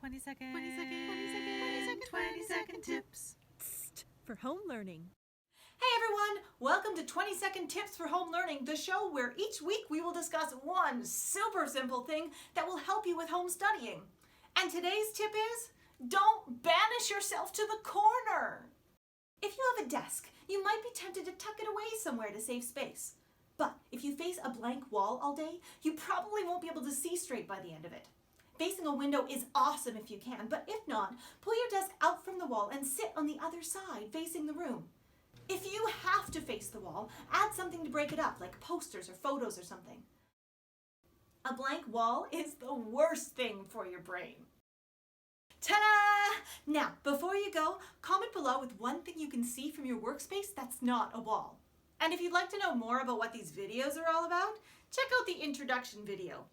20-second tips for home learning. Hey everyone, welcome to 20-second tips for home learning, the show where each week we will discuss one super simple thing that will help you with home studying. And today's tip is, don't banish yourself to the corner. If you have a desk, you might be tempted to tuck it away somewhere to save space. But if you face a blank wall all day, you probably won't be able to see straight by the end of it. Facing a window is awesome if you can, but if not, pull your desk out from the wall and sit on the other side facing the room. If you have to face the wall, add something to break it up, like posters or photos or something. A blank wall is the worst thing for your brain. Ta-da! Now, before you go, comment below with one thing you can see from your workspace that's not a wall. And if you'd like to know more about what these videos are all about, check out the introduction video.